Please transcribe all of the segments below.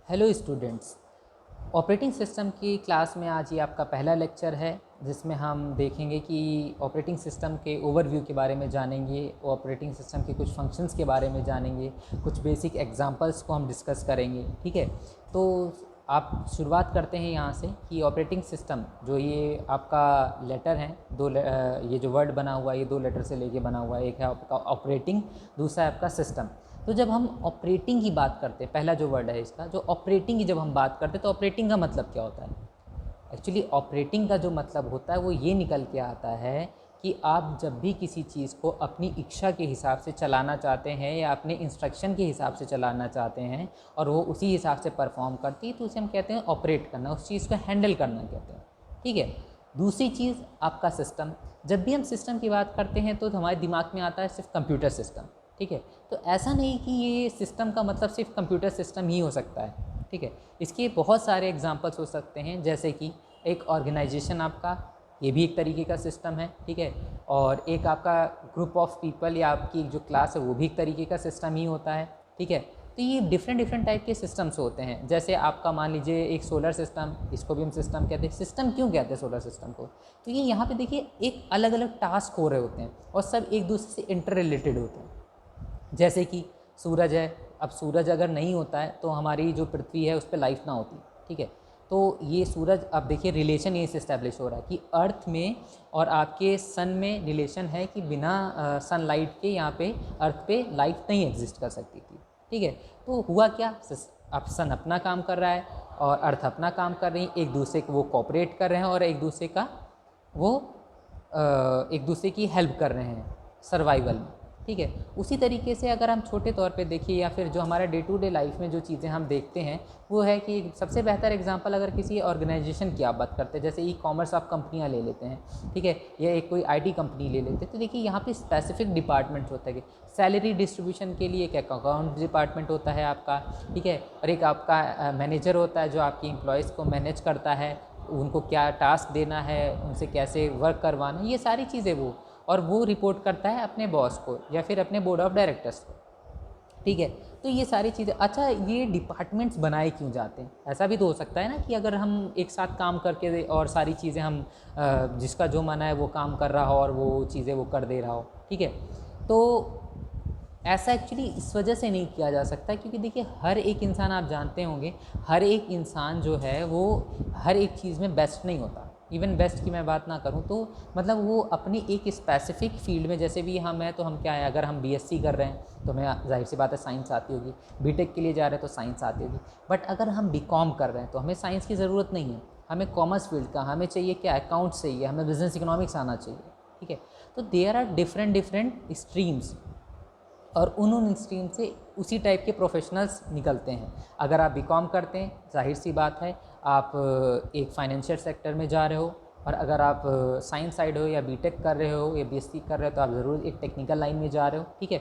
Hello students. Operating system की class में आज ये आपका पहला लेक्चर है जिसमें हम देखेंगे कि ऑपरेटिंग सिस्टम के ओवरव्यू के बारे में जानेंगे, ऑपरेटिंग सिस्टम के कुछ फंक्शंस के बारे में जानेंगे, कुछ बेसिक एग्जांपल्स को हम डिस्कस करेंगे। ठीक है, तो आप शुरुआत करते हैं यहाँ से कि ऑपरेटिंग सिस्टम जो ये आपका लेटर है, ये जो वर्ड बना हुआ है ये दो लेटर से लेके बना हुआ है। एक है आपका ऑपरेटिंग, दूसरा है आपका सिस्टम। तो जब हम ऑपरेटिंग की बात करते हैं, पहला जो वर्ड है इसका, जो ऑपरेटिंग की जब हम बात करते हैं तो ऑपरेटिंग का मतलब क्या होता है? एक्चुअली ऑपरेटिंग का जो मतलब होता है वो ये निकल के आता है कि आप जब भी किसी चीज़ को अपनी इच्छा के हिसाब से चलाना चाहते हैं या अपने इंस्ट्रक्शन के हिसाब से चलाना चाहते हैं और वो उसी हिसाब से परफॉर्म करती है तो उसे हम कहते हैं ऑपरेट करना, उस चीज़ को हैंडल करना कहते हैं। ठीक है, दूसरी चीज़ आपका सिस्टम। जब भी हम सिस्टम की बात करते हैं तो हमारे दिमाग में आता है सिर्फ कंप्यूटर सिस्टम। ठीक है, तो ऐसा नहीं कि ये सिस्टम का मतलब सिर्फ कंप्यूटर सिस्टम ही हो सकता है। ठीक है, इसके बहुत सारे एग्जांपल्स हो सकते हैं, जैसे कि एक ऑर्गेनाइजेशन आपका, ये भी एक तरीके का सिस्टम है। ठीक है, और एक आपका ग्रुप ऑफ पीपल या आपकी जो क्लास है वो भी एक तरीके का सिस्टम ही होता है। ठीक है, तो ये डिफरेंट टाइप के सिस्टम्स होते हैं। जैसे आपका मान लीजिए एक सोलर सिस्टम, इसको भी हम सिस्टम कहते हैं। सिस्टम क्यों कहते हैं सोलर सिस्टम को? तो ये यहाँ पे देखिए एक अलग अलग टास्क हो रहे होते हैं और सब एक दूसरे से इंटर रिलेटेड होते हैं। जैसे कि सूरज है, अब सूरज अगर नहीं होता है तो हमारी जो पृथ्वी है उस पर लाइफ ना होती। ठीक है, तो ये सूरज, अब देखिए रिलेशन ये से इस्टेब्लिश हो रहा है कि अर्थ में और आपके सन में रिलेशन है कि बिना सनलाइट के यहाँ पे अर्थ पे लाइफ नहीं एग्जिस्ट कर सकती थी। ठीक है, तो हुआ क्या, अब सन अपना काम कर रहा है और अर्थ अपना काम कर रही है, एक दूसरे को वो कोऑपरेट कर रहे हैं और एक दूसरे का वो एक दूसरे की हेल्प कर रहे हैं सर्वाइवल में। ठीक है, उसी तरीके से अगर हम छोटे तौर पे देखिए या फिर जो हमारा डे टू डे लाइफ में जो चीज़ें हम देखते हैं वो है कि सबसे बेहतर एग्जांपल अगर किसी ऑर्गेनाइजेशन की आप बात करते हैं, जैसे ई कॉमर्स आप कंपनियां ले लेते हैं। ठीक है, या एक कोई आईटी कंपनी ले लेते हैं, तो देखिए यहाँ पे स्पेसिफिक डिपार्टमेंट्स होता है कि सैलरी डिस्ट्रीब्यूशन के लिए एक अकाउंट डिपार्टमेंट होता है आपका। ठीक है, और एक आपका मैनेजर होता है जो आपकी एम्प्लॉयज़ को मैनेज करता है, उनको क्या टास्क देना है, उनसे कैसे वर्क करवाना, ये सारी चीज़ें वो, और वो रिपोर्ट करता है अपने बॉस को या फिर अपने बोर्ड ऑफ डायरेक्टर्स को। ठीक है, तो ये सारी चीज़ें। अच्छा, ये डिपार्टमेंट्स बनाए क्यों जाते हैं? ऐसा भी तो हो सकता है ना कि अगर हम एक साथ काम करके और सारी चीज़ें हम जिसका जो मना है वो काम कर रहा हो और वो चीज़ें वो कर दे रहा हो। ठीक है, तो ऐसा एक्चुअली इस वजह से नहीं किया जा सकता क्योंकि देखिए हर एक इंसान, आप जानते होंगे, हर एक इंसान जो है वो हर एक चीज़ में बेस्ट नहीं होता। इवन बेस्ट की मैं बात ना करूं तो मतलब वो अपनी एक स्पेसिफिक फील्ड में, जैसे भी हम हैं तो हम क्या है, अगर हम बीएससी कर रहे हैं तो हमें जाहिर सी बात है साइंस आती होगी, बीटेक के लिए जा रहे हैं तो साइंस आती होगी। बट अगर हम बीकॉम कर रहे हैं तो हमें साइंस की ज़रूरत नहीं है, हमें कॉमर्स फील्ड का, हमें चाहिए क्या, अकाउंट्स चाहिए, हमें बिजनेस इकोनॉमिक्स आना चाहिए। ठीक है, तो देयर आर डिफरेंट स्ट्रीम्स और उन स्ट्रीम से उसी टाइप के प्रोफेशनल्स निकलते हैं। अगर आप बीकॉम करते हैं, जाहिर सी बात है आप एक फाइनेंशियल सेक्टर में जा रहे हो, और अगर आप साइंस साइड हो या बीटेक कर रहे हो या बीएससी कर रहे हो तो आप ज़रूर एक टेक्निकल लाइन में जा रहे हो। ठीक है,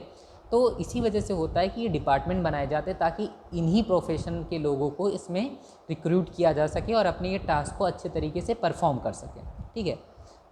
तो इसी वजह से होता है कि ये डिपार्टमेंट बनाए जाते हैं ताकि इन्हीं प्रोफेशन के लोगों को इसमें रिक्रूट किया जा सके और अपने ये टास्क को अच्छे तरीके से परफॉर्म कर सकें। ठीक है,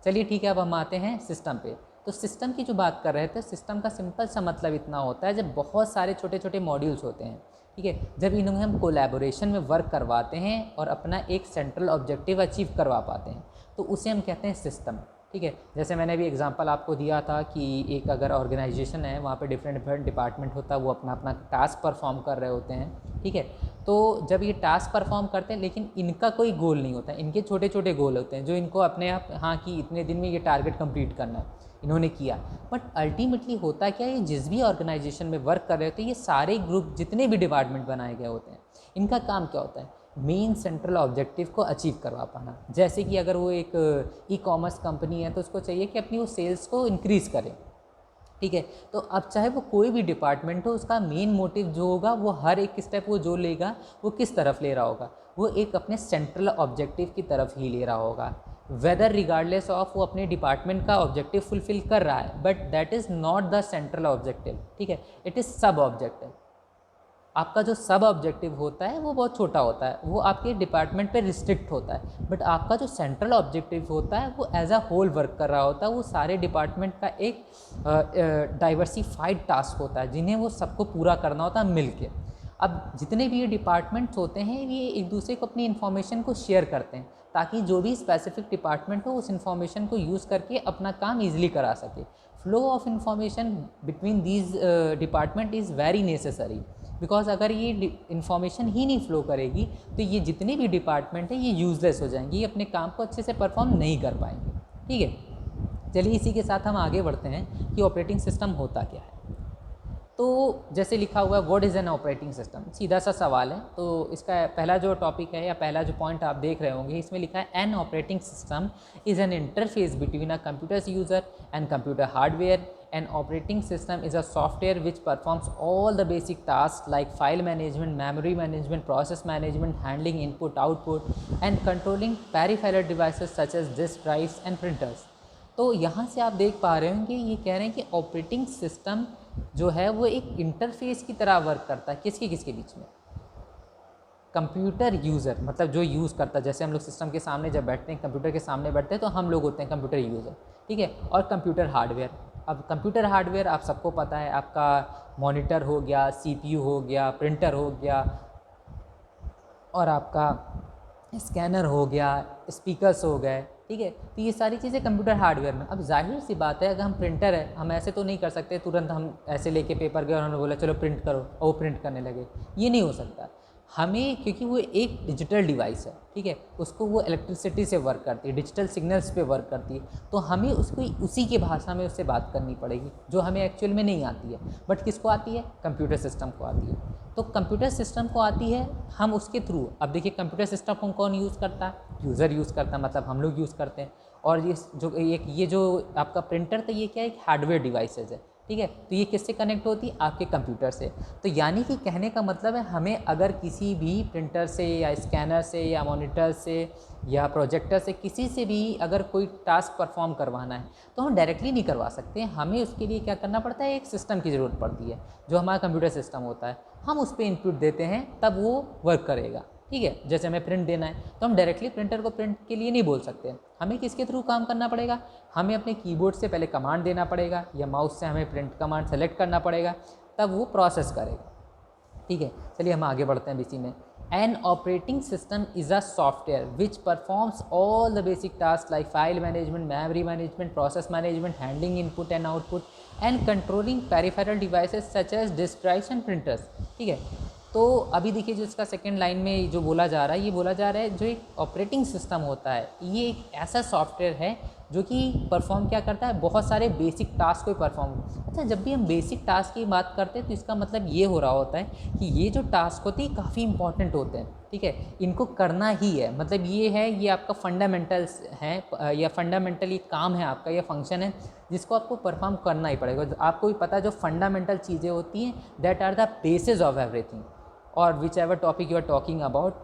चलिए ठीक है, अब हम आते हैं सिस्टम पे। तो सिस्टम की जो बात कर रहे थे, सिस्टम का सिंपल सा मतलब इतना होता है जब बहुत सारे छोटे छोटे मॉड्यूल्स होते हैं। ठीक है, जब इन्हें हम कोलैबोरेशन में वर्क करवाते हैं और अपना एक सेंट्रल ऑब्जेक्टिव अचीव करवा पाते हैं तो उसे हम कहते हैं सिस्टम। ठीक है, जैसे मैंने भी एग्जांपल आपको दिया था कि एक अगर ऑर्गेनाइजेशन है, वहाँ पे डिफरेंट डिपार्टमेंट होता है, वो अपना अपना टास्क परफॉर्म कर रहे होते हैं। ठीक है, तो जब ये टास्क परफॉर्म करते हैं लेकिन इनका कोई गोल नहीं होता, इनके छोटे छोटे गोल होते हैं जो इनको अपने आप, हाँ कि इतने दिन में ये टारगेट कंप्लीट करना है, इन्होंने किया। बट अल्टीमेटली होता क्या है, ये जिस भी ऑर्गेनाइजेशन में वर्क कर रहे होते हैं, ये सारे ग्रुप जितने भी डिपार्टमेंट बनाए गए होते हैं, इनका काम क्या होता है, मेन सेंट्रल ऑब्जेक्टिव को अचीव करवा पाना। जैसे कि अगर वो एक ई कॉमर्स कंपनी है तो उसको चाहिए कि अपनी वो सेल्स को इंक्रीज़ करे। ठीक है, तो अब चाहे वो कोई भी डिपार्टमेंट हो, उसका मेन मोटिव जो होगा वो हर एक स्टेप वो जो लेगा वो किस तरफ ले रहा होगा, वो एक अपने सेंट्रल ऑब्जेक्टिव की तरफ ही ले रहा होगा। वेदर रिगार्डलेस ऑफ वो अपने डिपार्टमेंट का ऑब्जेक्टिव फुलफिल कर रहा है, but that is not the central objective. ठीक है, इट इज़ सब ऑब्जेक्टिव। आपका जो सब ऑब्जेक्टिव होता है वो बहुत छोटा होता है, वो आपके डिपार्टमेंट पे रिस्ट्रिक्ट होता है। बट आपका जो सेंट्रल ऑब्जेक्टिव होता है वो एज अ होल वर्क कर रहा होता है, वो सारे डिपार्टमेंट का एक डाइवर्सिफाइड टास्क होता है जिन्हें वो सबको पूरा करना होता है मिल के। अब जितने भी ये डिपार्टमेंट्स होते हैं ये एक दूसरे को अपनी इन्फॉर्मेशन को शेयर करते हैं ताकि जो भी स्पेसिफिक डिपार्टमेंट हो उस इन्फॉर्मेशन को यूज़ करके अपना काम ईजिली करा सके। Flow of information between these department is very necessary, because अगर ये इन्फॉर्मेशन ही नहीं फ्लो करेगी तो ये जितने भी डिपार्टमेंट हैं ये यूज़लेस हो जाएंगे, ये अपने काम को अच्छे से परफॉर्म नहीं कर पाएंगे। ठीक है, चलिए इसी के साथ हम आगे बढ़ते हैं कि ऑपरेटिंग सिस्टम होता क्या है। तो जैसे लिखा हुआ है what is an operating system, सीधा सा सवाल है। तो इसका पहला जो टॉपिक है या पहला जो पॉइंट आप देख रहे होंगे इसमें लिखा है N operating system is an interface between a computers user and computer hardware. An operating system is a software which performs all the basic tasks like file management, memory management, process management, handling input, output, and controlling peripheral devices such as disk drives and printers. तो यहाँ से आप देख पा रहे होंगे ये कह रहे हैं कि ऑपरेटिंग सिस्टम जो है वो एक इंटरफेस की तरह वर्क करता है। किसके किसके बीच में? कंप्यूटर यूज़र, मतलब जो यूज़ करता है। जैसे हम लोग सिस्टम के सामने जब बैठते हैं, कंप्यूटर के सामने बैठते हैं तो हम लोग होते हैं कंप्यूटर यूज़र, ठीक है। और कंप्यूटर हार्डवेयर, अब कंप्यूटर हार्डवेयर आप सबको पता है, आपका मॉनिटर हो गया, सीपीयू हो गया, प्रिंटर हो गया, और आपका स्कैनर हो गया, स्पीकर्स हो गए, ठीक है। तो ये सारी चीज़ें कंप्यूटर हार्डवेयर में। अब जाहिर सी बात है अगर हम प्रिंटर है, हम ऐसे तो नहीं कर सकते तुरंत हम ऐसे लेके पेपर गए और उन्होंने बोला चलो प्रिंट करो और वो प्रिंट करने लगे, ये नहीं हो सकता। हमें, क्योंकि वो एक डिजिटल डिवाइस है, ठीक है, उसको वो इलेक्ट्रिसिटी से वर्क करती है, डिजिटल सिग्नल्स पे वर्क करती है, तो हमें उसको उसी की भाषा में उससे बात करनी पड़ेगी जो हमें एक्चुअल में नहीं आती है, बट किसको आती है? कंप्यूटर सिस्टम को आती है। तो कंप्यूटर सिस्टम को आती है, हम उसके थ्रू, अब देखिए कंप्यूटर सिस्टम को कौन यूज़ करता है? यूज़र यूज़ करता है, मतलब हम लोग यूज़ करते हैं। और ये जो आपका प्रिंटर था ये क्या है? एक हार्डवेयर डिवाइसेज है, ठीक है। तो ये किससे कनेक्ट होती है? आपके कंप्यूटर से। तो यानी कि कहने का मतलब है हमें अगर किसी भी प्रिंटर से या स्कैनर से या मॉनिटर से या प्रोजेक्टर से किसी से भी अगर कोई टास्क परफॉर्म करवाना है तो हम डायरेक्टली नहीं करवा सकते, हमें उसके लिए क्या करना पड़ता है? एक सिस्टम की ज़रूरत पड़ती है जो हमारा कंप्यूटर सिस्टम होता है। हम उस पर इनपुट देते हैं तब वो वर्क करेगा, ठीक है। जैसे हमें प्रिंट देना है तो हम डायरेक्टली प्रिंटर को प्रिंट के लिए नहीं बोल सकते, हमें किसके थ्रू काम करना पड़ेगा? हमें अपने कीबोर्ड से पहले कमांड देना पड़ेगा या माउस से हमें प्रिंट कमांड सेलेक्ट करना पड़ेगा, तब वो प्रोसेस करेगा, ठीक है। चलिए हम आगे बढ़ते हैं इसी में। An operating system is a software which performs all the basic task like file management, memory management, process management, handling input and output and controlling peripheral devices such as disk drives and printers, ठीक है। तो अभी देखिए जो इसका second line में जो बोला जा रहा है, ये बोला जा रहा है जो एक ऑपरेटिंग सिस्टम होता है ये एक ऐसा सॉफ्टवेयर है जो कि परफॉर्म क्या करता है? बहुत सारे बेसिक टास्क को परफॉर्म। अच्छा, जब भी हम बेसिक टास्क की बात करते हैं तो इसका मतलब ये हो रहा होता है कि ये जो टास्क होते हैं काफ़ी इंपॉर्टेंट होते हैं, ठीक है, इनको करना ही है। मतलब ये है, ये आपका फंडामेंटल्स है या फंडामेंटल ये काम है आपका, ये फंक्शन है जिसको आपको परफॉर्म करना ही पड़ेगा। आपको भी पता है जो फंडामेंटल चीज़ें होती हैं that are the basis of everything और whichever topic you are talking about,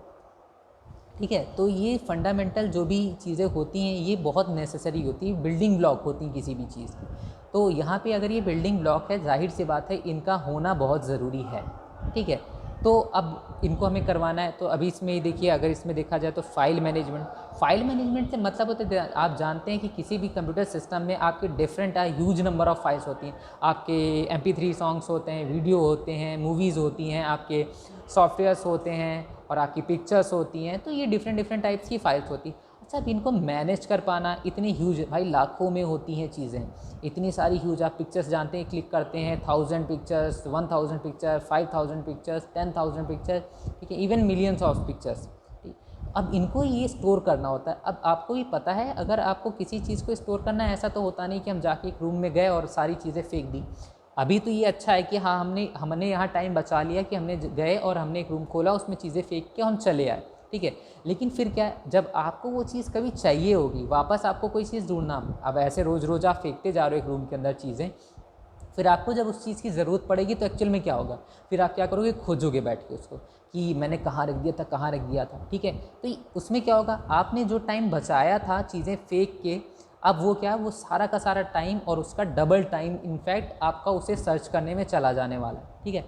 ठीक है। तो ये फंडामेंटल जो भी चीज़ें होती हैं ये बहुत नेसेसरी होती है, बिल्डिंग ब्लॉक होती हैं किसी भी चीज़ की। तो यहाँ पे अगर ये बिल्डिंग ब्लॉक है, जाहिर सी बात है इनका होना बहुत ज़रूरी है, ठीक है। तो अब इनको हमें करवाना है, तो अभी इसमें देखिए, अगर इसमें देखा जाए तो फाइल मैनेजमेंट से मतलब होता है, आप जानते हैं कि किसी भी कंप्यूटर सिस्टम में आपके different huge number of files होती हैं। आपके MP3 सॉन्ग्स होते हैं, वीडियो होते हैं, मूवीज़ होती हैं, आपके सॉफ्टवेयर्स होते हैं और आपकी पिक्चर्स होती हैं। तो ये डिफरेंट टाइप्स की फाइल्स होती हैं। अच्छा, अब इनको मैनेज कर पाना, इतनी ह्यूज, भाई लाखों में होती हैं चीज़ें, इतनी सारी ह्यूज। आप पिक्चर्स जानते हैं, क्लिक करते हैं 1000 पिक्चर्स, 1000 पिक्चर, 5000 पिक्चर्स, 10,000 पिक्चर, ठीक है, इवन मिलियंस ऑफ पिक्चर्स। अब इनको ये स्टोर करना होता है। अब आपको भी पता है अगर आपको किसी चीज़ को स्टोर करना है, ऐसा तो होता नहीं कि हम जाके एक रूम में गए और सारी चीज़ें फेंक दी। अभी तो ये अच्छा है कि हाँ हमने यहाँ टाइम बचा लिया कि हमने गए और हमने एक रूम खोला, उसमें चीज़ें फेंक के हम चले आए, ठीक है। लेकिन फिर क्या है, जब आपको वो चीज़ कभी चाहिए होगी, वापस आपको कोई चीज़ ढूंढना, अब ऐसे रोज़ आप फेंकते जा रहे हो एक रूम के अंदर चीज़ें, फिर आपको जब उस चीज़ की ज़रूरत पड़ेगी तो एक्चुअल में क्या होगा? फिर आप क्या करोगे? खोजोगे बैठ के उसको कि मैंने कहाँ रख दिया था, ठीक है। तो उसमें क्या होगा? आपने जो टाइम बचाया था चीज़ें फेंक के, अब वो क्या है, वो सारा का सारा टाइम और उसका डबल टाइम इनफैक्ट आपका उसे सर्च करने में चला जाने वाला है, ठीक है।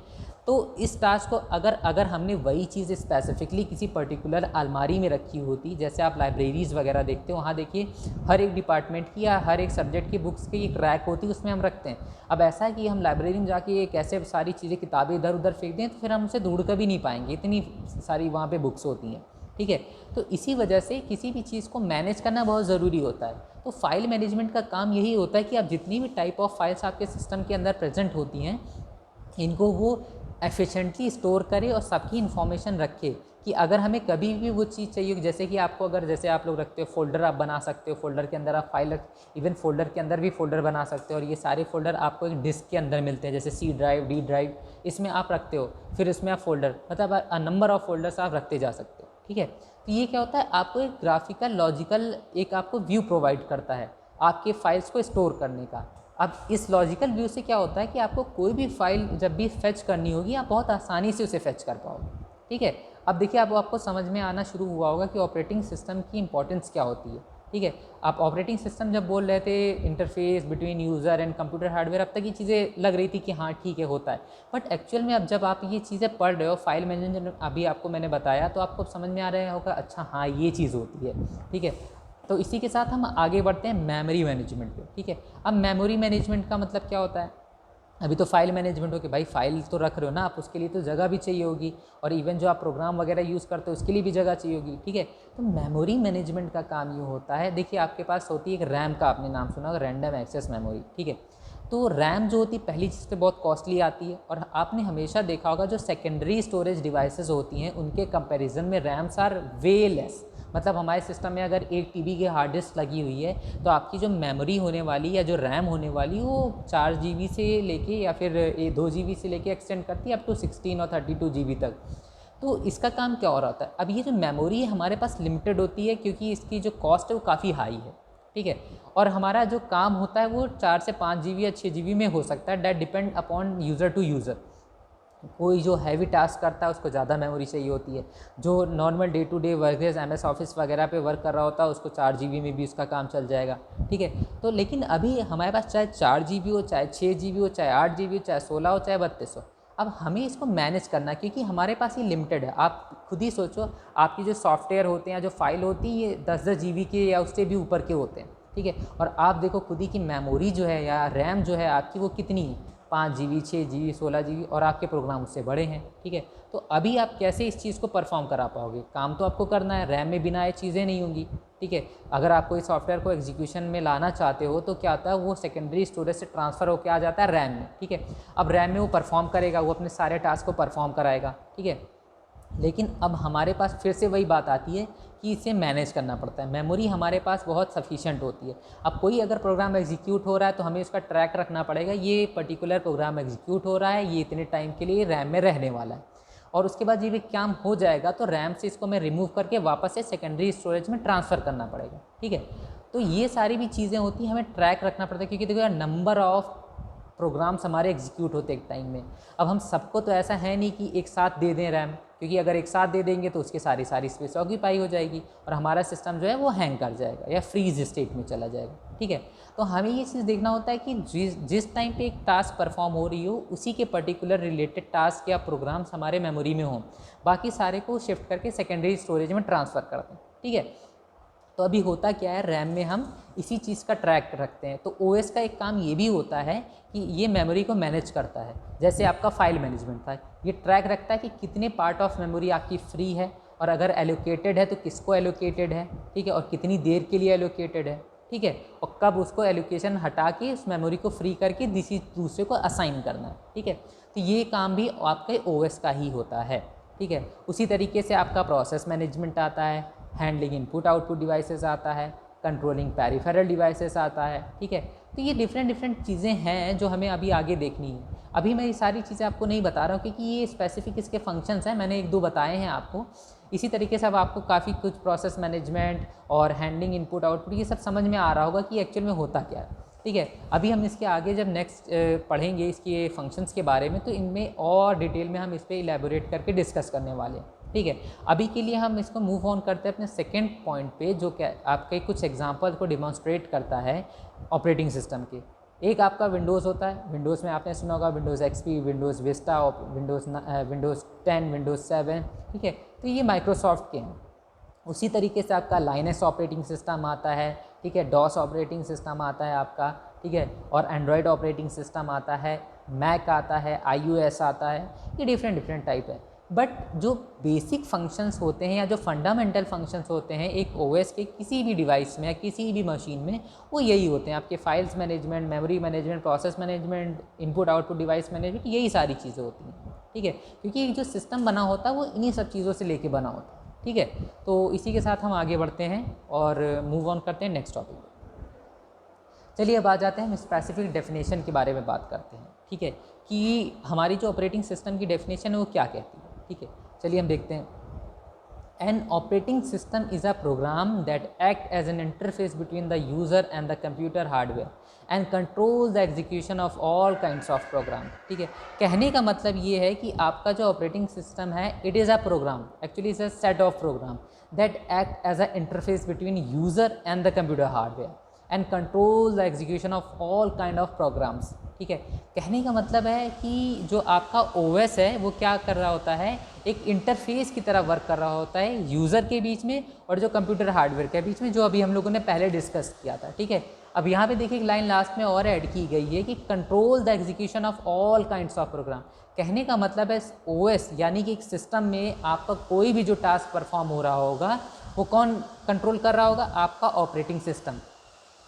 तो तो इस टास्क को अगर हमने वही चीज़ स्पेसिफिकली किसी पर्टिकुलर अलमारी में रखी होती, जैसे आप लाइब्रेरीज़ वगैरह देखते हो, वहाँ देखिए हर एक डिपार्टमेंट की या हर एक सब्जेक्ट की बुक्स की एक रैक होती है, उसमें हम रखते हैं। अब ऐसा है कि हम लाइब्रेरी में जाके कैसे सारी चीज़ें किताबें इधर उधर फेंक दें, तो फिर हम उसे ढूंढ कर भी नहीं पाएंगे, इतनी सारी वहाँ पे बुक्स होती हैं, ठीक है। तो इसी वजह से किसी भी चीज़ को मैनेज करना बहुत ज़रूरी होता है। तो फाइल मैनेजमेंट का काम यही होता है कि आप जितनी भी टाइप ऑफ फाइल्स आपके सिस्टम के अंदर प्रेजेंट होती हैं, इनको वो एफिशिएंटली स्टोर करे और सबकी इन्फॉर्मेशन रखे कि अगर हमें कभी भी वो चीज़ चाहिए, जैसे कि आपको अगर जैसे आप लोग रखते हो फोल्डर, आप बना सकते हो, फोल्डर के अंदर आप फाइल इवन फोल्डर के अंदर भी फोल्डर बना सकते हो, और ये सारे फोल्डर आपको एक डिस्क के अंदर मिलते हैं, जैसे सी ड्राइव, डी ड्राइव, इसमें आप रखते हो, फिर इसमें आप फोल्डर मतलब नंबर ऑफ फोल्डर्स आप रखते जा सकते हो, ठीक है। तो ये क्या होता है, आपको एक ग्राफिकल लॉजिकल एक आपको व्यू प्रोवाइड करता है आपके फाइल्स को स्टोर करने का। अब इस लॉजिकल व्यू से क्या होता है कि आपको कोई भी फाइल जब भी फेच करनी होगी, आप बहुत आसानी से उसे फेच कर पाओगे, ठीक है। अब देखिए, अब आपको समझ में आना शुरू हुआ होगा कि ऑपरेटिंग सिस्टम की इंपॉर्टेंस क्या होती है, ठीक है। आप ऑपरेटिंग सिस्टम जब बोल रहे थे, interface between user and computer hardware, अब तक ये चीज़ें लग रही थी कि हाँ ठीक है होता है, बट एक्चुअल में अब जब आप ये चीज़ें पढ़ रहे हो, फाइल मैनेजमेंट अभी आपको मैंने बताया, तो आपको समझ में आ रहा होगा अच्छा हाँ ये चीज़ होती है, ठीक है। तो इसी के साथ हम आगे बढ़ते हैं मेमोरी मैनेजमेंट पे, ठीक है। अब मेमोरी मैनेजमेंट का मतलब क्या होता है, अभी तो फाइल मैनेजमेंट हो कि भाई फाइल तो रख रहे हो ना आप, उसके लिए तो जगह भी चाहिए होगी, और इवन जो आप प्रोग्राम वगैरह यूज़ करते हो उसके लिए भी जगह चाहिए होगी, ठीक है। तो मेमोरी मैनेजमेंट का काम ये होता है, देखिए आपके पास होती है एक रैम का, आपने नाम सुना होगा, रैंडम एक्सेस मेमोरी, ठीक है। तो रैम जो होती है पहली चीज़ तो बहुत कॉस्टली आती है, और आपने हमेशा देखा होगा जो सेकेंडरी स्टोरेज डिवाइसेस होती हैं उनके कंपैरिजन में रैम्स आर वे लेस। मतलब हमारे सिस्टम में अगर 1 TB की हार्ड डिस्क लगी हुई है, तो आपकी जो मेमोरी होने वाली या जो रैम होने वाली वो 4 GB से लेके या फिर 2 GB से लेके एक्सटेंड करती है अप टू 16 और 32 GB तक। तो इसका काम क्या हो रहा होता है, अब ये जो मेमोरी है हमारे पास लिमिटेड होती है, क्योंकि इसकी जो कॉस्ट है वो काफ़ी हाई है, ठीक है। और हमारा जो काम होता है वो 4 से 5 GB या 6 GB में हो सकता है, that depend upon user to user. कोई जो हैवी टास्क करता है उसको ज़्यादा मेमोरी चाहिए होती है, जो normal day to day work MS office वगैरह पे वर्क कर रहा होता है उसको 4 GB में भी उसका काम चल जाएगा, ठीक है। तो लेकिन अभी हमारे पास चाहे 4 GB हो, चाहे 6 GB हो, चाहे 8 GB हो, चाहे 16 हो, चाहे 32 हो, अब हमें इसको मैनेज करना, क्योंकि हमारे पास ये लिमिटेड है। आप खुद ही सोचो, आपकी जो सॉफ्टवेयर होते हैं, जो फाइल होती है, ये 10-10 GB के या उससे भी ऊपर के होते हैं, ठीक है। और आप देखो खुद ही की मेमोरी जो है या रैम जो है आपकी वो कितनी है, 5 GB, 6 GB, 16 GB, और आपके प्रोग्राम उससे बड़े हैं, ठीक है। तो अभी आप कैसे इस चीज़ को परफॉर्म करा पाओगे, काम तो आपको करना है, रैम में बिना ये चीज़ें नहीं होंगी, ठीक है। अगर आप कोई सॉफ्टवेयर को एग्जीक्यूशन में लाना चाहते हो तो क्या होता है, वो सेकेंडरी स्टोरेज से ट्रांसफ़र होकर आ जाता है रैम में, ठीक है। अब रैम में वो परफॉर्म करेगा, वो अपने सारे टास्क को परफॉर्म कराएगा, ठीक है। लेकिन अब हमारे पास फिर से वही बात आती है कि इसे मैनेज करना पड़ता है। मेमोरी हमारे पास बहुत सफिशिएंट होती है। अब कोई अगर प्रोग्राम एग्जीक्यूट हो रहा है तो हमें उसका ट्रैक रखना पड़ेगा, ये पर्टिकुलर प्रोग्राम एग्जीक्यूट हो रहा है, ये इतने टाइम के लिए रैम में रहने वाला है, और उसके बाद ये भी काम हो जाएगा तो रैम से इसको मैं रिमूव करके वापस से सेकेंडरी स्टोरेज में ट्रांसफ़र करना पड़ेगा, ठीक है। तो ये सारी भी चीज़ें होती हैं, हमें ट्रैक रखना पड़ता है, क्योंकि देखो यार नंबर ऑफ़ प्रोग्राम्स हमारे एग्जीक्यूट होते एक टाइम में। अब हम सबको तो ऐसा है नहीं कि एक साथ दे दें रैम, क्योंकि अगर एक साथ दे देंगे तो उसकी सारी स्पेस ऑक्यूपाई हो जाएगी और हमारा सिस्टम जो है वो हैंग कर जाएगा या फ्रीज स्टेट में चला जाएगा, ठीक है। तो हमें ये चीज़ देखना होता है कि जिस टाइम पे एक टास्क परफॉर्म हो रही हो उसी के पर्टिकुलर रिलेटेड टास्क या प्रोग्राम्स हमारे मेमोरी में हों, बाकी सारे को शिफ्ट करके सेकेंडरी स्टोरेज में ट्रांसफ़र करते हैं, ठीक है। तो अभी होता क्या है, रैम में हम इसी चीज़ का ट्रैक रखते हैं। तो ओएस का एक काम ये भी होता है कि ये मेमोरी को मैनेज करता है, जैसे आपका फाइल मैनेजमेंट था, ये ट्रैक रखता है कि कितने पार्ट ऑफ मेमोरी आपकी फ्री है, और अगर एलोकेटेड है तो किसको एलोकेटेड है, ठीक है, और कितनी देर के लिए एलोकेटेड है, ठीक है, और कब उसको एलोकेशन हटा के उस मेमोरी को फ्री करके दूसरे को असाइन करना है, ठीक है। तो ये काम भी आपके ओएस का ही होता है, ठीक है। उसी तरीके से आपका प्रोसेस मैनेजमेंट आता है, हैंडलिंग इनपुट आउटपुट डिवाइसेस आता है, कंट्रोलिंग पेरिफेरल डिवाइसेस आता है, ठीक है। तो ये डिफरेंट चीज़ें हैं जो हमें अभी आगे देखनी है। अभी मैं ये सारी चीज़ें आपको नहीं बता रहा हूँ क्योंकि ये स्पेसिफिक इसके फंक्शंस हैं, मैंने 1-2 बताए हैं आपको। इसी तरीके से अब आपको काफ़ी कुछ प्रोसेस मैनेजमेंट और हैंडलिंग इनपुट आउटपुट ये सब समझ में आ रहा होगा कि एक्चुअल में होता क्या है, ठीक है। अभी हम इसके आगे जब नेक्स्ट पढ़ेंगे इसके फंक्शंस के बारे में, तो इनमें और डिटेल में हम इस पर इलेबोरेट करके डिस्कस करने वाले हैं, ठीक है। अभी के लिए हम इसको मूव ऑन करते हैं अपने सेकेंड पॉइंट पे, जो क्या आपके कुछ एग्जांपल को डिमॉन्स्ट्रेट करता है ऑपरेटिंग सिस्टम के। एक आपका विंडोज़ होता है, विंडोज़ में आपने सुना होगा Windows XP, Windows Vista, Windows 10, Windows 7, ठीक है, तो ये माइक्रोसॉफ्ट के हैं। उसी तरीके से आपका लाइनक्स ऑपरेटिंग सिस्टम आता है, ठीक है, डॉस ऑपरेटिंग सिस्टम आता है आपका, ठीक है, और एंड्रॉयड ऑपरेटिंग सिस्टम आता है, मैक आता है, iOS आता है, ये डिफरेंट टाइप है। बट जो बेसिक फंक्शंस होते हैं या जो फंडामेंटल फंक्शंस होते हैं एक ओएस के किसी भी डिवाइस में या किसी भी मशीन में, वो यही होते हैं, आपके files management, memory management, process management, input output device management, यही सारी चीज़ें होती हैं, ठीक है, क्योंकि जो सिस्टम बना होता है वो इन्हीं सब चीज़ों से लेके बना होता है, ठीक है। तो इसी के साथ हम आगे बढ़ते हैं और मूव ऑन करते हैं नेक्स्ट टॉपिक। चलिए अब आ जाते हैं, हम स्पेसिफिक डेफिनेशन के बारे में बात करते हैं, ठीक है, कि हमारी जो ऑपरेटिंग सिस्टम की डेफिनेशन है वो क्या कहती है, ठीक है। चलिए हम देखते हैं। An operating system is a program that act as an interface between the user and the computer hardware and control the execution of all kinds of program, ठीक है। कहने का मतलब ये है कि आपका जो ऑपरेटिंग सिस्टम है it is a program, actually is a set of program that act as a interface between user and the computer hardware and control the execution of all kind of programs, ठीक है। कहने का मतलब है कि जो आपका ओएस है वो क्या कर रहा होता है, एक इंटरफेस की तरह वर्क कर रहा होता है यूज़र के बीच में और जो कंप्यूटर हार्डवेयर के बीच में, जो अभी हम लोगों ने पहले डिस्कस किया था, ठीक है। अब यहाँ पे देखिए एक लाइन लास्ट में और ऐड की गई है कि control the execution of all kinds of program. कहने का मतलब है ओएस यानी कि एक सिस्टम में आपका कोई भी जो टास्क परफॉर्म हो रहा होगा वो कौन कंट्रोल कर रहा होगा, आपका ऑपरेटिंग सिस्टम।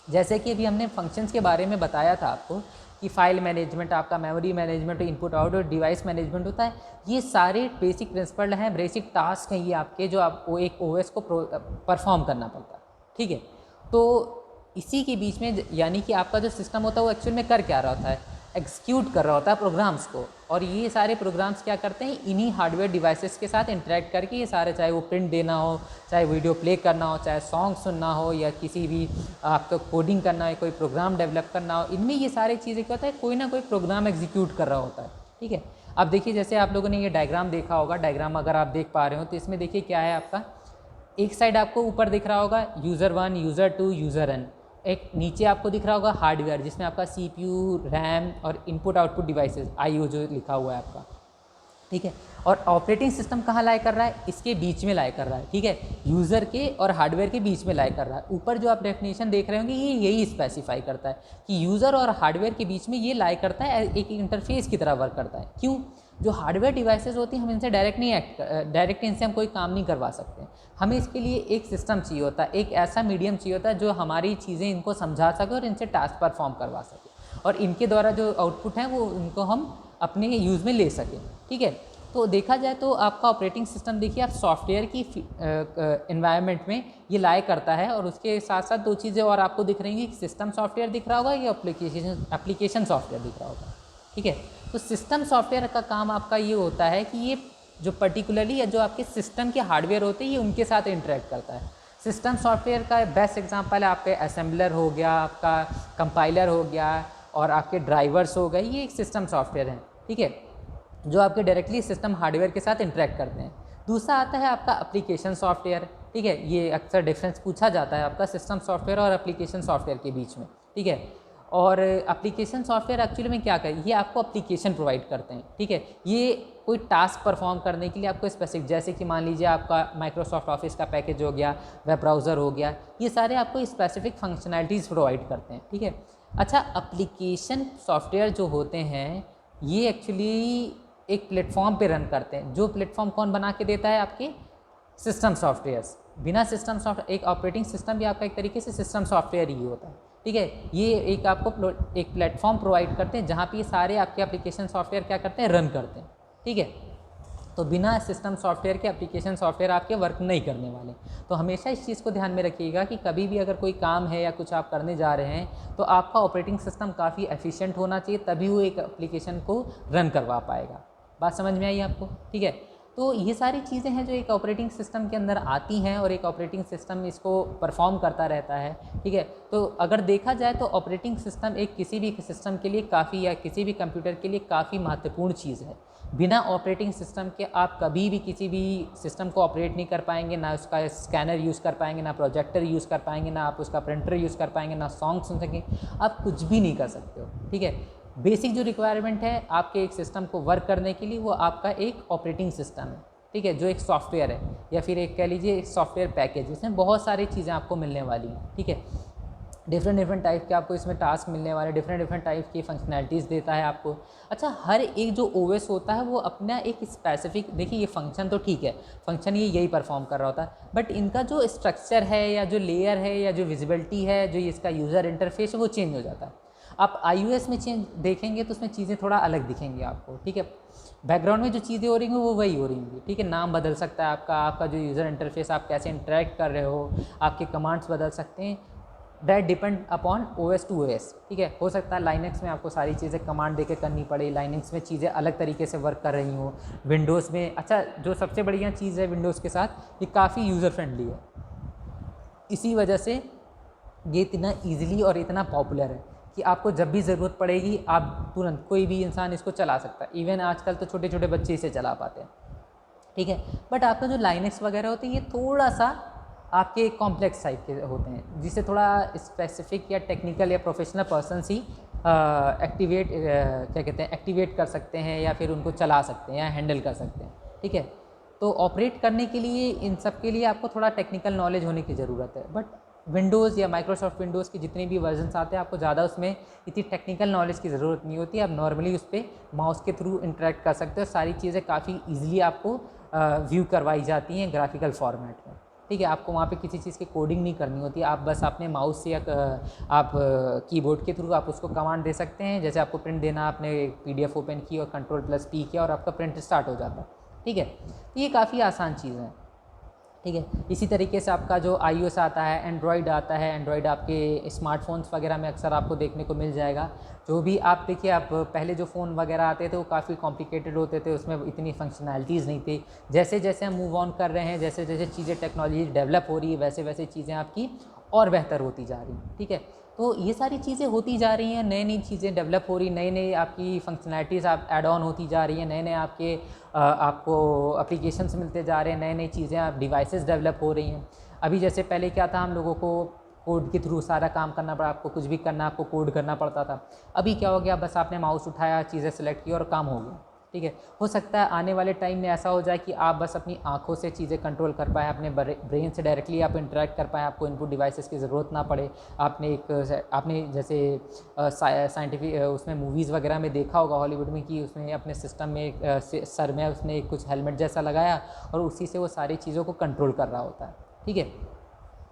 जैसे कि अभी हमने फंक्शंस के बारे में बताया था आपको कि फाइल मैनेजमेंट, आपका memory management, input output device management होता है, ये सारे बेसिक प्रिंसिपल हैं, बेसिक टास्क हैं ये आपके, जो आपको एक ओएस को परफॉर्म करना पड़ता है, ठीक है। तो इसी के बीच में यानी कि आपका जो सिस्टम होता है वो एक्चुअल में कर क्या रहा होता है, एग्जीक्यूट कर रहा होता है प्रोग्राम्स को, और ये सारे प्रोग्राम्स क्या करते हैं, इन्हीं हार्डवेयर डिवाइसेस के साथ इंटरेक्ट करके ये सारे, चाहे वो प्रिंट देना हो, चाहे वीडियो प्ले करना हो, चाहे सॉन्ग सुनना हो, या किसी भी आपको कोडिंग करना है, कोई प्रोग्राम डेवलप करना हो, इनमें ये सारी चीज़ें क्या होता है, कोई ना कोई प्रोग्राम एग्जीक्यूट कर रहा होता है, ठीक है। अब देखिए जैसे आप लोगों ने ये डायग्राम देखा होगा, डायग्राम अगर आप देख पा रहे हो तो इसमें देखिए क्या है, आपका एक साइड आपको ऊपर दिख रहा होगा यूज़र 1, यूज़र 2, यूज़र n, एक नीचे आपको दिख रहा होगा हार्डवेयर जिसमें आपका CPU, रैम और इनपुट आउटपुट डिवाइसेस IO जो लिखा हुआ है आपका, ठीक है। और ऑपरेटिंग सिस्टम कहाँ लाए कर रहा है, इसके बीच में लाए कर रहा है, ठीक है, यूज़र के और हार्डवेयर के बीच में लाए कर रहा है। ऊपर जो आप डेफिनेशन देख रहे होंगे ये यही स्पेसिफाई करता है कि यूज़र और हार्डवेयर के बीच में ये लाए करता है, एक इंटरफेस की तरह वर्क करता है। क्यों, जो हार्डवेयर डिवाइसेस होती हैं हम इनसे डायरेक्ट इनसे हम कोई काम नहीं करवा सकते, हमें इसके लिए एक सिस्टम चाहिए होता है, एक ऐसा मीडियम चाहिए होता है जो हमारी चीज़ें इनको समझा सके और इनसे टास्क परफॉर्म करवा सके, और इनके द्वारा जो आउटपुट है वो उनको हम अपने यूज़ में ले सकें, ठीक है। तो देखा जाए तो आपका ऑपरेटिंग सिस्टम देखिए आप सॉफ्टवेयर की इन्वायरमेंट में ये लाए करता है, और उसके साथ साथ दो चीज़ें और आपको दिख रही हैं, सिस्टम सॉफ्टवेयर दिख रहा होगा या एप्लीकेशन सॉफ्टवेयर दिख रहा होगा, ठीक है। तो सिस्टम सॉफ्टवेयर का काम आपका ये होता है कि ये जो पर्टिकुलरली या जो आपके सिस्टम के हार्डवेयर होते हैं ये उनके साथ इंटरेक्ट करता है। सिस्टम सॉफ्टवेयर का बेस्ट एग्जांपल है आपके असेंबलर हो गया, आपका कंपाइलर हो गया, और आपके ड्राइवर्स हो गए, ये एक सिस्टम सॉफ्टवेयर हैं, ठीक है, जो आपके डायरेक्टली सिस्टम हार्डवेयर के साथ इंटरेक्ट करते हैं। दूसरा आता है आपका एप्लीकेशन सॉफ्टवेयर, ठीक है, ये अक्सर डिफरेंस पूछा जाता है आपका सिस्टम सॉफ्टवेयर और एप्लीकेशन सॉफ्टवेयर के बीच में, ठीक है। और एप्लीकेशन सॉफ्टवेयर एक्चुअली में क्या करें, ये आपको एप्लीकेशन प्रोवाइड करते हैं, ठीक है, ये कोई टास्क परफॉर्म करने के लिए आपको स्पेसिफिक, जैसे कि मान लीजिए आपका माइक्रोसॉफ्ट ऑफिस का पैकेज हो गया, वेब ब्राउज़र हो गया, ये सारे आपको स्पेसिफिक फंक्शनैलिटीज़ प्रोवाइड करते हैं, ठीक है। अच्छा, एप्लीकेशन सॉफ्टवेयर जो होते हैं ये एक्चुअली एक प्लेटफॉर्म पे रन करते हैं, जो प्लेटफॉर्म कौन बना के देता है, आपके सिस्टम सॉफ्टवेयर्स। बिना सिस्टम सॉफ्टवेयर, एक ऑपरेटिंग सिस्टम भी आपका एक तरीके से सिस्टम सॉफ्टवेयर ही होता है, ठीक है। ये एक आपको एक प्लेटफॉर्म प्रोवाइड करते हैं जहाँ पे ये सारे आपके एप्लीकेशन सॉफ्टवेयर क्या करते हैं, रन करते हैं, ठीक है। तो बिना सिस्टम सॉफ्टवेयर के एप्लीकेशन सॉफ्टवेयर आपके वर्क नहीं करने वाले। तो हमेशा इस चीज़ को ध्यान में रखिएगा कि कभी भी अगर कोई काम है या कुछ आप करने जा रहे हैं तो आपका ऑपरेटिंग सिस्टम काफ़ी एफिशिएंट होना चाहिए, तभी वो एक एप्लीकेशन को रन करवा पाएगा। बात समझ में आई आपको, ठीक है। तो ये सारी चीज़ें हैं जो एक ऑपरेटिंग सिस्टम के अंदर आती हैं और एक ऑपरेटिंग सिस्टम इसको परफॉर्म करता रहता है, ठीक है। तो अगर देखा जाए तो ऑपरेटिंग सिस्टम एक किसी भी सिस्टम के लिए काफ़ी, या किसी भी कंप्यूटर के लिए काफ़ी महत्वपूर्ण चीज़ है। बिना ऑपरेटिंग सिस्टम के आप कभी भी किसी भी सिस्टम को ऑपरेट नहीं कर पाएंगे, ना उसका स्कैनर यूज़ कर पाएंगे, ना प्रोजेक्टर यूज़ कर पाएंगे, ना आप उसका प्रिंटर यूज़ कर पाएंगे, ना सॉन्ग सुन सकेंगे, आप कुछ भी नहीं कर सकते हो, ठीक है। बेसिक जो रिक्वायरमेंट है आपके एक सिस्टम को वर्क करने के लिए वो आपका एक ऑपरेटिंग सिस्टम है, ठीक है, जो एक सॉफ्टवेयर है, या फिर एक कह लीजिए एक सॉफ्टवेयर पैकेज, जिसमें बहुत सारी चीज़ें आपको मिलने वाली हैं, ठीक है। डिफरेंट टाइप के आपको इसमें टास्क मिलने वाले, डिफरेंट टाइप की फंक्शनैलिटीज़ देता है आपको। अच्छा, हर एक जो ओएस होता है वो अपना एक स्पेसिफिक, देखिए ये फंक्शन तो ठीक है, फंक्शन ये यही परफॉर्म कर रहा होता है, बट इनका जो स्ट्रक्चर है या जो लेयर है या जो विजिबिलिटी है, जो इसका यूज़र इंटरफेस है, वो चेंज हो जाता है। आप iOS में चेंज देखेंगे तो उसमें चीज़ें थोड़ा अलग दिखेंगी आपको, ठीक है। बैकग्राउंड में जो चीज़ें हो रही हैं वो वही हो रही होंगी, ठीक है। नाम बदल सकता है आपका, आपका जो यूज़र इंटरफेस, आप कैसे इंटरेक्ट कर रहे हो, आपके कमांड्स बदल सकते हैं, that depend upon OS to OS, ठीक है। हो सकता है लाइनक्स में आपको सारी चीज़ें कमांड देके करनी पड़े, लाइनक्स में चीज़ें अलग तरीके से वर्क कर रही हों, विंडोज़ में, अच्छा जो सबसे बढ़िया चीज़ है विंडोज़ के साथ, ये काफ़ी यूज़र फ्रेंडली है, इसी वजह से ये इतना ईजिली और इतना पॉपुलर है कि आपको जब भी ज़रूरत पड़ेगी आप तुरंत, कोई भी इंसान इसको चला सकता है। इवन आजकल तो छोटे छोटे बच्चे इसे चला पाते हैं, ठीक है। बट आपका जो लाइनक्स वगैरह होते हैं ये थोड़ा सा आपके कॉम्प्लेक्स टाइप के होते हैं, जिसे थोड़ा स्पेसिफिक या टेक्निकल या प्रोफेशनल पर्सन ही एक्टिवेट क्या कहते हैं एक्टिवेट कर सकते हैं, या फिर उनको चला सकते हैं या हैंडल कर सकते हैं, ठीक है। तो ऑपरेट करने के लिए इन सब के लिए आपको थोड़ा टेक्निकल नॉलेज होने की ज़रूरत है। बट विंडोज़ या माइक्रोसॉफ्ट विंडोज़ के जितने भी वर्जन्स आते हैं आपको ज़्यादा उसमें इतनी टेक्निकल नॉलेज की ज़रूरत नहीं होती, आप नॉर्मली उस पर माउस के थ्रू इंटरेक्ट कर सकते हो, सारी चीज़ें काफ़ी ईजिली आपको व्यू करवाई जाती हैं ग्राफिकल फॉर्मेट में, ठीक है। आपको वहाँ पे किसी चीज़ की कोडिंग नहीं करनी होती, आप बस अपने माउस से या आप कीबोर्ड के थ्रू आप उसको कमांड दे सकते हैं। जैसे आपको प्रिंट देना, आपने PDF ओपन की और Ctrl+P किया और आपका प्रिंट स्टार्ट हो जाता है, ठीक है। तो ये काफ़ी आसान चीज़ है, ठीक है। इसी तरीके से आपका जो iOS आता है, एंड्रॉयड आता है, एंड्रॉयड आपके स्मार्टफोन्स वगैरह में अक्सर आपको देखने को मिल जाएगा। जो भी आप देखिए, आप पहले जो फ़ोन वगैरह आते थे वो काफ़ी कॉम्प्लिकेटेड होते थे, उसमें इतनी फंक्शनैलिटीज़ नहीं थी। जैसे जैसे हम मूव ऑन कर रहे हैं, जैसे जैसे चीज़ें टेक्नोलॉजी डेवलप हो रही है, वैसे वैसे चीज़ें आपकी और बेहतर होती जा रही हैं, ठीक है। तो ये सारी चीज़ें होती जा रही हैं, नई नई चीज़ें डेवलप हो रही, नई नई आपकी फंक्शनैलिटीज़ आप ऐड ऑन होती जा रही हैं, नए नए आपके आपको एप्लीकेशंस मिलते जा रहे हैं, नई नई चीज़ें, आप डिवाइसेस डेवलप हो रही हैं। अभी जैसे पहले क्या था, हम लोगों को कोड के थ्रू सारा काम करना पड़ा, आपको कुछ भी करना आपको कोड करना पड़ता था। अभी क्या हो गया, बस आपने माउस उठाया, चीज़ें सेलेक्ट की और काम हो गया, ठीक है। हो सकता है आने वाले टाइम में ऐसा हो जाए कि आप बस अपनी आँखों से चीज़ें कंट्रोल कर पाएँ, अपने ब्रेन से डायरेक्टली आप इंटरेक्ट कर पाएँ, आपको इनपुट डिवाइसेस की ज़रूरत ना पड़े। आपने जैसे साइंटिफिक उसमें मूवीज़ वगैरह में देखा होगा हॉलीवुड में, कि उसमें अपने सिस्टम में सर में उसने कुछ हेलमेट जैसा लगाया और उसी से वो सारी चीज़ों को कंट्रोल कर रहा होता है, ठीक है।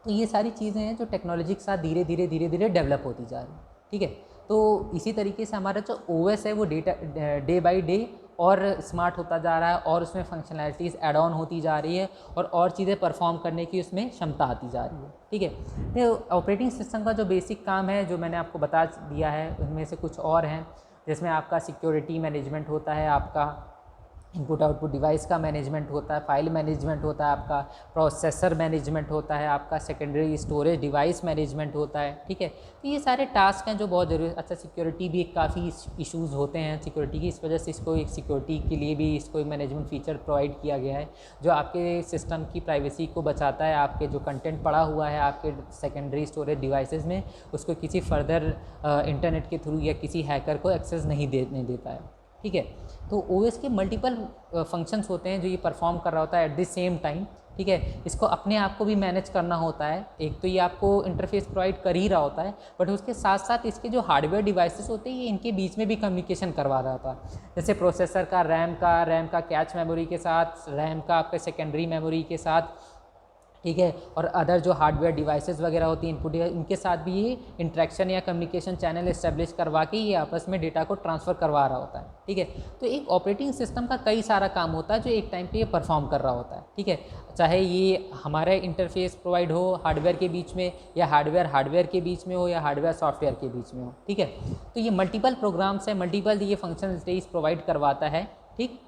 तो ये सारी चीज़ें हैं जो टेक्नोलॉजी के साथ धीरे धीरे डेवलप होती जा रही हैं, ठीक है। तो इसी तरीके से हमारा जो OS है वो डे बाई डे और स्मार्ट होता जा रहा है, और उसमें फंक्शनैलिटीज़ ऐड ऑन होती जा रही है, और चीज़ें परफॉर्म करने की उसमें क्षमता आती जा रही है, ठीक है। तो ऑपरेटिंग सिस्टम का जो बेसिक काम है जो मैंने आपको बता दिया है, उनमें से कुछ और हैं, जिसमें आपका सिक्योरिटी मैनेजमेंट होता है, आपका इनपुट आउटपुट डिवाइस का मैनेजमेंट होता है, फाइल मैनेजमेंट होता है, आपका प्रोसेसर मैनेजमेंट होता है, आपका सेकेंडरी स्टोरेज डिवाइस मैनेजमेंट होता है, ठीक है। तो ये सारे टास्क हैं जो बहुत ज़रूरी। अच्छा, सिक्योरिटी भी काफ़ी इश्यूज़ होते हैं सिक्योरिटी की, इस वजह से इसको एक सिक्योरिटी के लिए भी इसको एक मैनेजमेंट फीचर प्रोवाइड किया गया है, जो आपके सिस्टम की प्राइवेसी को बचाता है। आपके जो कंटेंट पड़ा हुआ है आपके सेकेंडरी स्टोरेज डिवाइसेस में, उसको किसी फर्दर इंटरनेट के थ्रू या किसी हैकर को एक्सेस नहीं देने देता है, ठीक है। तो OS के मल्टीपल फंक्शंस होते हैं जो ये परफॉर्म कर रहा होता है एट द सेम टाइम, ठीक है। इसको अपने आप को भी मैनेज करना होता है। एक तो ये आपको इंटरफेस प्रोवाइड कर ही रहा होता है, बट उसके साथ साथ इसके जो हार्डवेयर डिवाइसेस होते हैं ये इनके बीच में भी कम्युनिकेशन करवा रहा होता है। जैसे प्रोसेसर का रैम का कैच मेमोरी के साथ, रैम का आपके सेकेंडरी मेमोरी के साथ, ठीक है, और अदर जो हार्डवेयर डिवाइसेस वगैरह होती हैं इनपुट, इनके साथ भी ये इंटरेक्शन या कम्युनिकेशन चैनल इस्टेब्लिश करवा के ये आपस में डेटा को ट्रांसफ़र करवा रहा होता है, ठीक है। तो एक ऑपरेटिंग सिस्टम का कई सारा काम होता है जो एक टाइम पे ये परफॉर्म कर रहा होता है, ठीक है। चाहे ये हमारे इंटरफेस प्रोवाइड हो हार्डवेयर के बीच में, या हार्डवेयर के बीच में हो, या हार्डवेयर सॉफ्टवेयर के बीच में हो, ठीक है। तो ये मल्टीपल प्रोग्राम्स है, मल्टीपल ये फंक्शनलिटीज़ प्रोवाइड करवाता है, ठीक।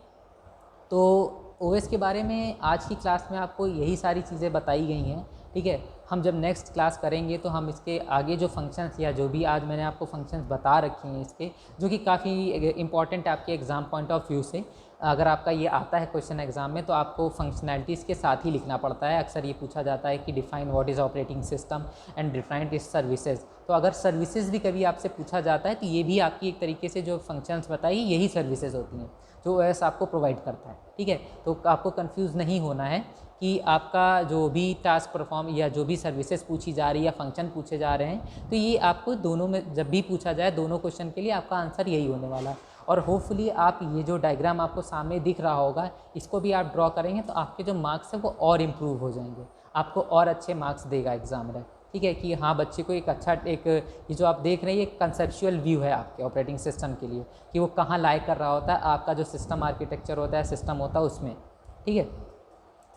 तो ओएस के बारे में आज की क्लास में आपको यही सारी चीज़ें बताई गई हैं, ठीक है। हम जब नेक्स्ट क्लास करेंगे तो हम इसके आगे जो फंक्शंस या जो भी आज मैंने आपको फंक्शंस बता रखे हैं इसके, जो कि काफ़ी इंपॉर्टेंट है आपके एग्ज़ाम पॉइंट ऑफ व्यू से, अगर आपका ये आता है क्वेश्चन एग्जाम में तो आपको फंक्शनैलिटीज़ के साथ ही लिखना पड़ता है। अक्सर ये पूछा जाता है कि define what is operating system and define it's services. तो अगर सर्विसेज भी कभी आपसे पूछा जाता है तो ये भी आपकी एक तरीके से जो फंक्शंस बताई यही सर्विसेज होती हैं जो ओएस आपको प्रोवाइड करता है, ठीक है। तो आपको कंफ्यूज नहीं होना है कि आपका जो भी टास्क परफॉर्म या जो भी सर्विसेज पूछी जा रही है या फंक्शन पूछे जा रहे हैं तो ये आपको दोनों में जब भी पूछा जाए दोनों क्वेश्चन के लिए आपका आंसर यही होने वाला है। और होपफुली आप ये जो डायग्राम आपको सामने दिख रहा होगा इसको भी आप ड्रॉ करेंगे तो आपके जो मार्क्स हैं वो और इम्प्रूव हो जाएंगे, आपको और अच्छे मार्क्स देगा एग्जामिनर, ठीक है। कि हाँ बच्चे को एक अच्छा ये जो आप देख रहे हैं ये कंसेप्चुअल व्यू है आपके ऑपरेटिंग सिस्टम के लिए कि वो कहाँ लाई कर रहा होता है आपका जो सिस्टम आर्किटेक्चर होता है, सिस्टम होता है उसमें, ठीक है।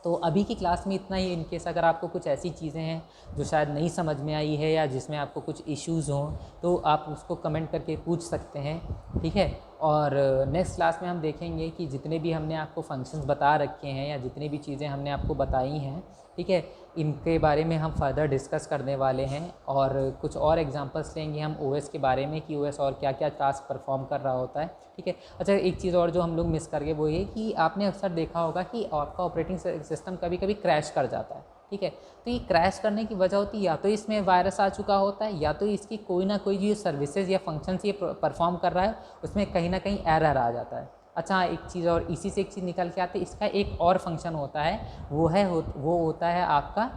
तो अभी की क्लास में इतना ही। इनकेस अगर आपको कुछ ऐसी चीज़ें हैं जो शायद नहीं समझ में आई है या जिसमें आपको कुछ इश्यूज़ हों तो आप उसको कमेंट करके पूछ सकते हैं, ठीक है। और नेक्स्ट क्लास में हम देखेंगे कि जितने भी हमने आपको फंक्शंस बता रखे हैं या जितनी भी चीज़ें हमने आपको बताई हैं, ठीक है, इनके बारे में हम फर्दर डिस्कस करने वाले हैं और कुछ और एग्जांपल्स लेंगे हम ओएस के बारे में कि ओएस और क्या क्या टास्क परफॉर्म कर रहा होता है, ठीक है। अच्छा एक चीज़ और जो हम लोग मिस कर गए वो ये कि आपने अक्सर देखा होगा कि आपका ऑपरेटिंग सिस्टम कभी कभी क्रैश कर जाता है, ठीक है। तो ये क्रैश करने की वजह होती है या तो इसमें वायरस आ चुका होता है या तो इसकी कोई ना कोई जो सर्विसेज या फंक्शंस ये परफॉर्म कर रहा है उसमें कहीं ना कहीं एरर आ जाता है। अच्छा एक चीज़ और इसी से एक चीज़ निकल के आती है, इसका एक और फंक्शन होता है वो होता है आपका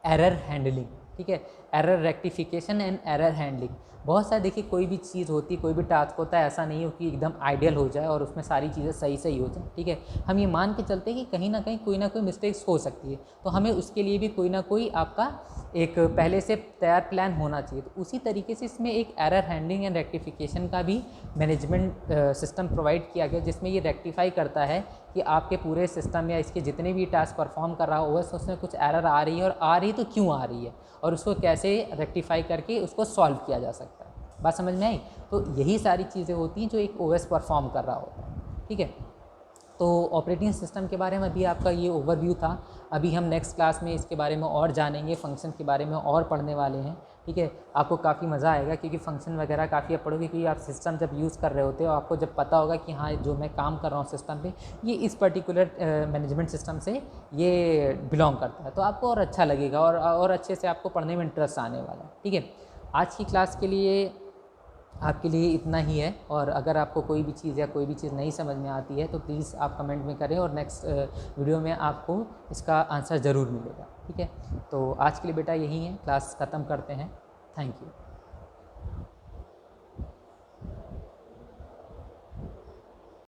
एरर हैंडलिंग, ठीक है। Error rectification and error handling. बहुत सारे देखिए कोई भी चीज़ होती है, कोई भी टास्क होता है, ऐसा नहीं हो कि एकदम आइडियल हो जाए और उसमें सारी चीज़ें सही सही हो जाए, ठीक है। हम ये मान के चलते हैं कि कहीं ना कोई मिस्टेक्स हो सकती है, तो हमें उसके लिए भी कोई ना कोई आपका एक पहले से तैयार प्लान होना चाहिए। तो उसी तरीके से इसमें एक एरर हैंडलिंग एंड रेक्टिफिकेशन का भी मैनेजमेंट सिस्टम प्रोवाइड किया गया जिसमें ये रेक्टिफाई करता है कि आपके पूरे सिस्टम या इसके जितने भी टास्क परफॉर्म कर रहा हो बस उसमें कुछ एरर आ रही है और आ रही तो क्यों आ रही है और उसको कैसे रेक्टिफाई करके उसको सॉल्व किया जा सकता है। बात समझ में आई? तो यही सारी चीज़ें होती हैं जो एक ओएस परफॉर्म कर रहा होता है, ठीक है। तो ऑपरेटिंग सिस्टम के बारे में भी आपका ये ओवरव्यू था। अभी हम नेक्स्ट क्लास में इसके बारे में और जानेंगे, फंक्शन के बारे में और पढ़ने वाले हैं, ठीक है। आपको काफ़ी मज़ा आएगा क्योंकि फंक्शन वगैरह काफ़ी आप पढ़ोगे क्योंकि आप सिस्टम जब यूज़ कर रहे होते हो आपको जब पता होगा कि हाँ जो मैं काम कर रहा हूँ सिस्टम पे ये इस पर्टिकुलर मैनेजमेंट सिस्टम से ये बिलोंग करता है तो आपको और अच्छा लगेगा और अच्छे से आपको पढ़ने में इंटरेस्ट आने वाला है, ठीक है। आज की क्लास के लिए आपके लिए इतना ही है और अगर आपको कोई भी चीज़ या कोई भी चीज़ नहीं समझ में आती है तो प्लीज़ आप कमेंट में करें और नेक्स्ट वीडियो में आपको इसका आंसर ज़रूर मिलेगा, ठीक है। तो आज के लिए बेटा यही है, क्लास ख़त्म करते हैं। Thank you.